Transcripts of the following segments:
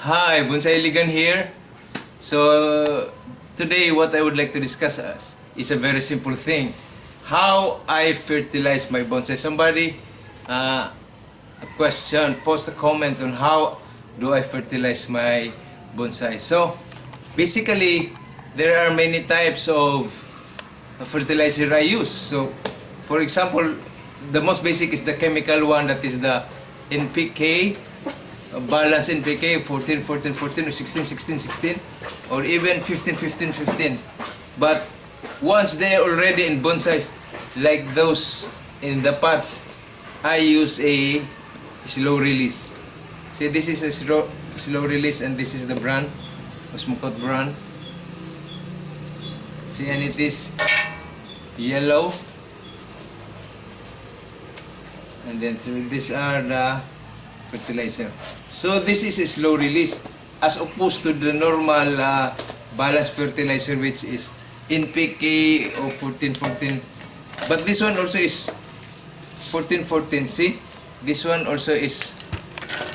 Hi, Bonsai Ligan here. So today what I would like to discuss is a very simple thing. How I fertilize my bonsai. Somebody a question, post a comment on how do I fertilize my bonsai. So basically there are many types of fertilizer I use. So for example, the most basic is the chemical one, that is the NPK, balance NPK 14 14 14 or 16 16 16 or even 15 15 15. But once they are already in bonsais like those in the pots, I use a slow release. See, this is a slow release and this is the brand, Osmocot brand. See, and it is yellow, and then these are the fertilizer. So this is a slow release as opposed to the normal balanced fertilizer, which is NPK or 14 14. But this one also is 14 14. See, this one also is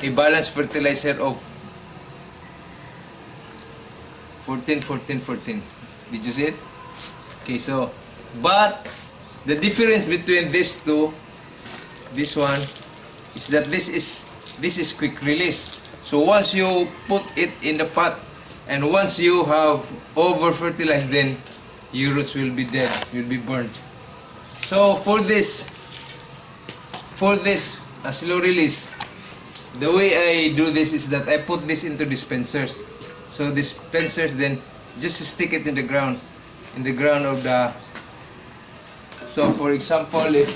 a balanced fertilizer of 14 14 14. Did you see it? Okay, so but the difference between these two, this one, is that this is quick release. So once you put it in the pot and once you have over fertilized, then your roots will be dead, will be burnt. So for this slow release, the way I do this is that I put this into dispensers. So dispensers, then just stick it in the ground of the. So for example, if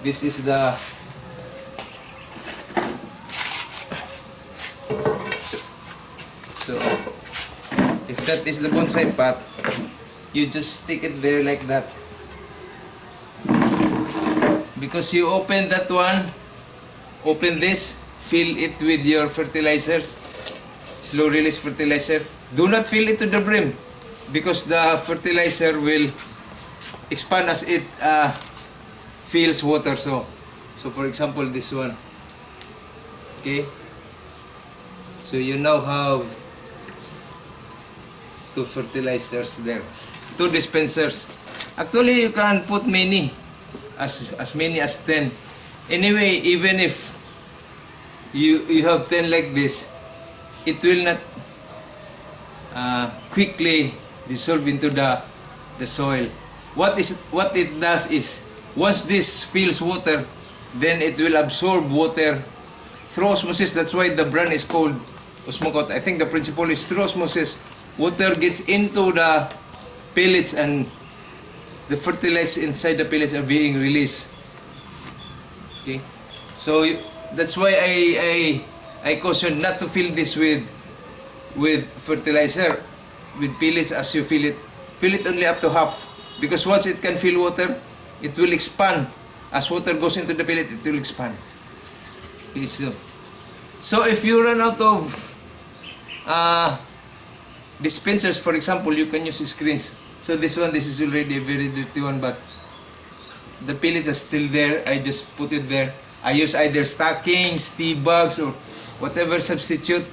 this is the if that is the bonsai pot, you just stick it there like that, because you open that one, open this, fill it with your fertilizers, slow release fertilizer. Do not fill it to the brim, because the fertilizer will expand as it fills water. So for example, this one, okay, so you now have two fertilizers there, two dispensers. Actually, you can put many, as many as 10. Anyway, even if you have 10 like this, it will not quickly dissolve into the soil. What it does is, once this fills water, then it will absorb water through osmosis. That's why the brand is called Osmocot. I think the principle is through osmosis, water gets into the pellets and the fertilizers inside the pellets are being released. Okay, so that's why I caution not to fill this with fertilizer, with pellets. As you fill it only up to half, because once it can fill water, it will expand. As water goes into the pellet, it will expand. Okay, so if you run out of dispensers, for example, you can use screens. So this is already a very dirty one, but the pellets are still there. I just put it there. I use either stockings, tea bags, or whatever substitute,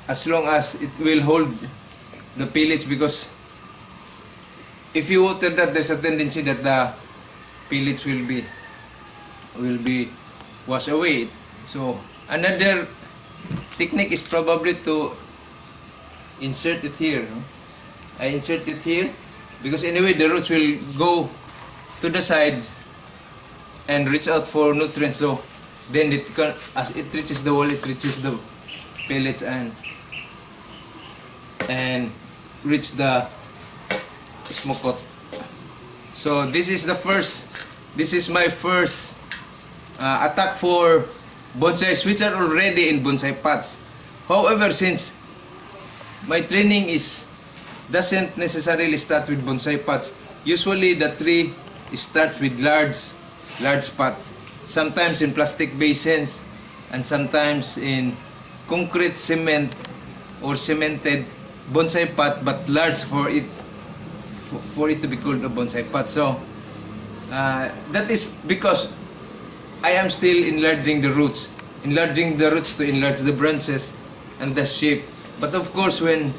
as long as it will hold the pellets, because if you water that, there's a tendency that the pellets will be washed away. So another technique is probably to insert it here. I insert it here because anyway the roots will go to the side and reach out for nutrients. So then it can, as it reaches the wall, it reaches the pellets and reach the Osmocot. So this is my first attack for bonsais which are already in bonsai pots. However, since my training doesn't necessarily start with bonsai pots, usually the tree starts with large pots, sometimes in plastic basins and sometimes in concrete cement or cemented bonsai pot, but large for it to be called a bonsai pot. So that is because I am still enlarging the roots to enlarge the branches, and the shape. But of course, when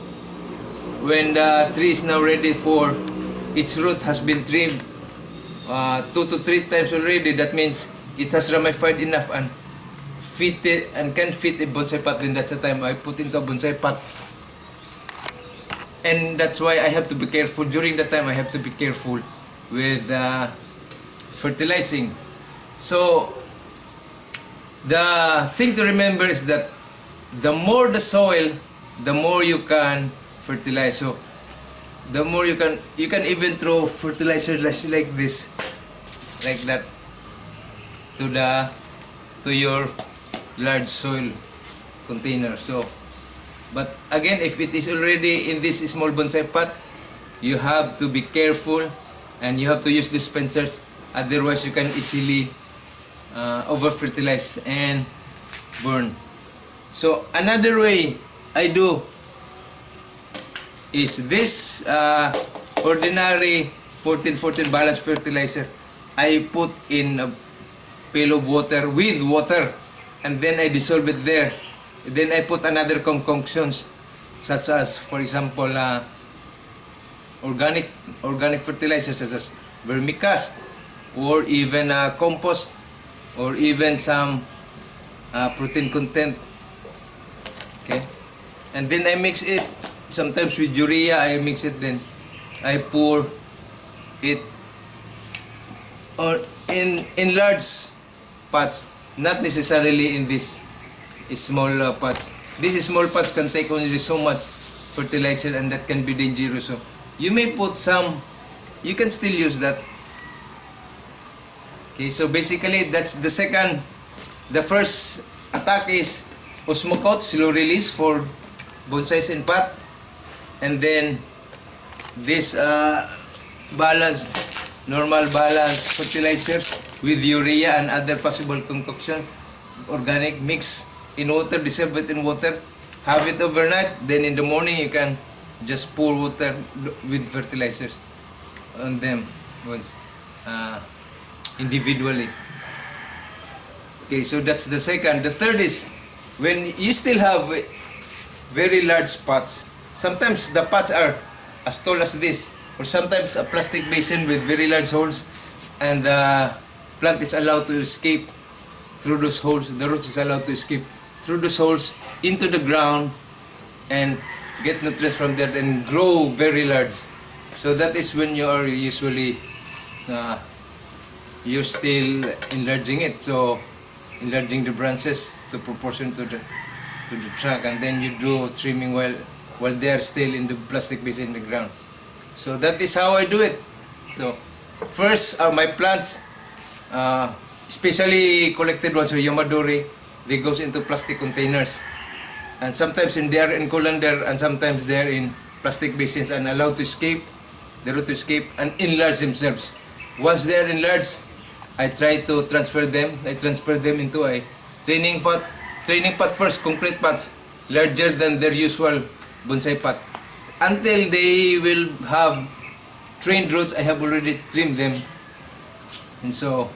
the tree is now ready for its root has been trimmed 2 to 3 times already, that means it has ramified enough and fit it and can fit a bonsai pot. Then that's the time I put into a bonsai pot. And that's why I have to be careful. During that time, I have to be careful with fertilizing. So the thing to remember is that the more the soil, the more you can fertilize. So the more you can even throw fertilizer like this, like that, to your large soil container. So, but again, if it is already in this small bonsai pot, you have to be careful and you have to use dispensers. Otherwise, you can easily over fertilize and burn. So another way I do is this ordinary 14-14 balanced fertilizer. I put in a pail of water with water, and then I dissolve it there. Then I put another concoctions, such as, for example, organic fertilizers such as vermicast, or even compost, or even some protein content. Okay, and then I mix it. Sometimes with urea, I mix it. Then I pour it in large pots, not necessarily in this small pots. These small pots can take only so much fertilizer, and that can be dangerous. So you may put some, you can still use that. Okay, so basically that's the second. The first attack is osmocote, slow release for bonsais in pot, and then this normal balanced fertilizer with urea and other possible concoction, organic, mix in water, dissolve it in water, have it overnight. Then in the morning you can just pour water with fertilizers on them once individually. Okay, so that's the second. The third is when you still have very large pots. Sometimes the pots are as tall as this, or sometimes a plastic basin with very large holes, and the plant is allowed to escape through those holes. The roots is allowed to escape through those holes into the ground and get nutrients from there and grow very large. So that is when you are usually you're still enlarging it. So enlarging the branches to proportion to the trunk, and then you do trimming while they are still in the plastic basin in the ground. So that is how I do it. So first, my plants, especially collected ones or Yamadori, they goes into plastic containers, and sometimes they are in colander, and sometimes they are in plastic basins and allowed to escape, the root to escape and enlarge themselves. Once they are enlarged, I try to transfer them. I transfer them into a training pot first, concrete pots larger than their usual bonsai pot, until they will have trained roots. I have already trimmed them, and so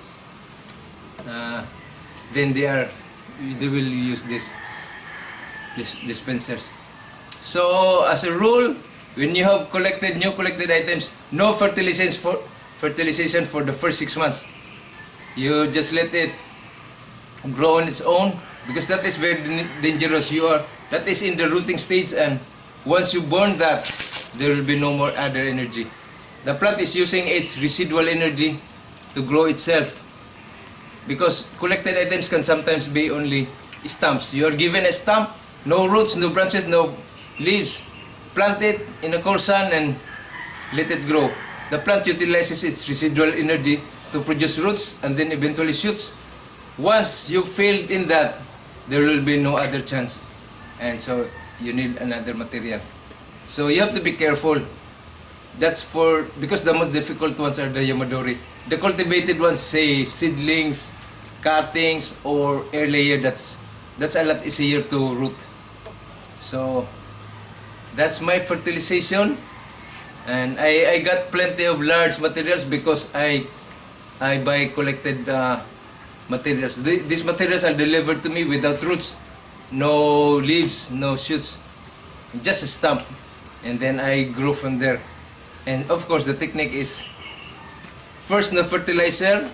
then they will use this dispensers. So as a rule, when you have new collected items, no fertilization for the first 6 months. You just let it grow on its own, because that is very dangerous. That is in the rooting stage, and once you burn that, there will be no more other energy. The plant is using its residual energy to grow itself, because collected items can sometimes be only stumps. You are given a stump, no roots, no branches, no leaves. Plant it in a cool sun and let it grow. The plant utilizes its residual energy to produce roots and then eventually shoots. Once you failed in that, there will be no other chance, and so you need another material. So you have to be careful. Because the most difficult ones are the Yamadori. The cultivated ones, say seedlings, cuttings, or air layer, that's a lot easier to root. So that's my fertilization, and I got plenty of large materials because I buy collected materials. These materials are delivered to me without roots. no leaves, no shoots, just a stump, and then I grow from there. And of course, the technique is first no fertilizer,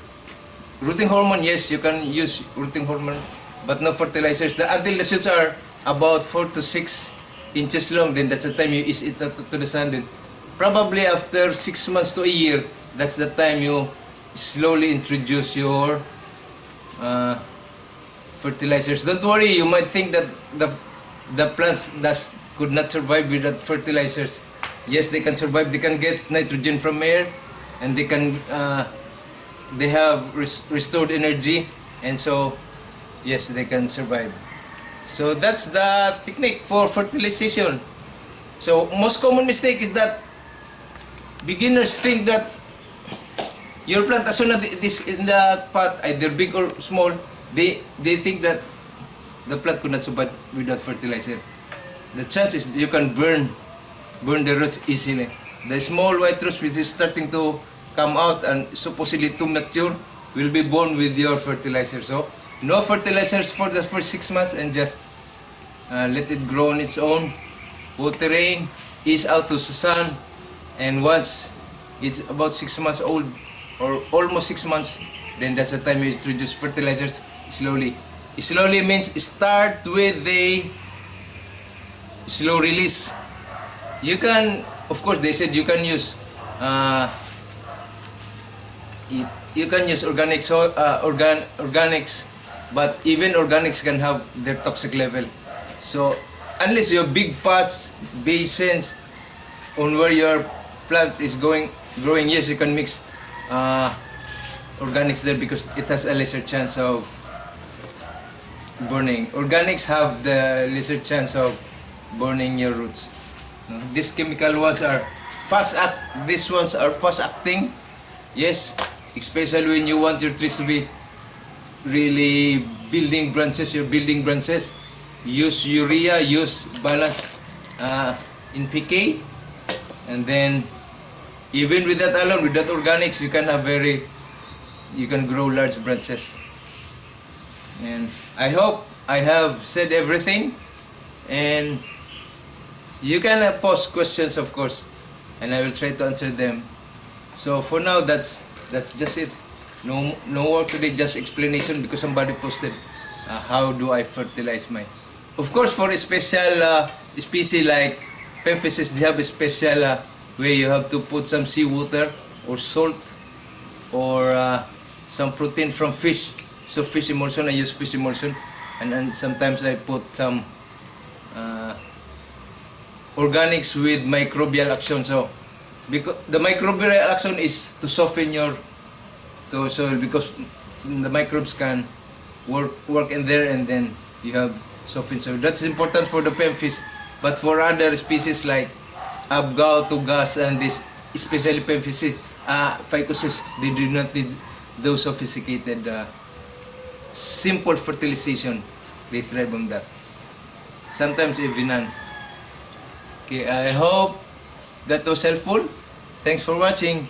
rooting hormone. Yes, you can use rooting hormone, but no fertilizers. Until the shoots are about 4 to 6 inches long, then that's the time you ease it to the sun. Then probably after 6 months to a year, that's the time you slowly introduce your fertilizers. Don't worry, you might think that the plants could not survive without fertilizers. Yes, they can survive. They can get nitrogen from air, and they have restored energy, and so yes, they can survive. So that's the technique for fertilization. So most common mistake is that beginners think that your plant, as soon as this in the pot, either big or small, they think that the plant could not survive without fertilizer. The chance is you can burn the roots easily. The small white roots which is starting to come out and supposedly too mature will be born with your fertilizer. So no fertilizers for the first 6 months, and just let it grow on its own. Watering, ease out to the sun, and once it's about 6 months old or almost 6 months, then that's the time you introduce fertilizers slowly. Slowly means start with the slow release. You can, of course, they said you can use organics, but even organics can have their toxic level. So unless you have big pots, basins on where your plant is growing, yes, you can mix organics there because it has a lesser chance of burning. Organics have the lesser chance of burning your roots. These chemical ones are these ones are fast acting. Yes, especially when you want your trees to be really building branches, use urea, use balance in PK, and then even with that alone, without organics, you can grow large branches. And I hope I have said everything, and you can post questions, of course, and I will try to answer them. So for now, that's just it. No more today, just explanation because somebody posted how do I fertilize my. Of course, for a special species like Pemphisis, they have a special way. You have to put some seawater or salt or some protein from fish. So fish emulsion, I use fish emulsion, and then sometimes I put some organics with microbial action. So because the microbial action is to soften your soil, because the microbes can work in there, and then you have softened soil. That's important for the Pemphisis, but for other species like Abgao, Tugas, and this, especially Pemphisis, Phycosis, they do not need those sophisticated simple fertilization. They thrive on that. Sometimes even none. Okay, I hope that was helpful. Thanks for watching.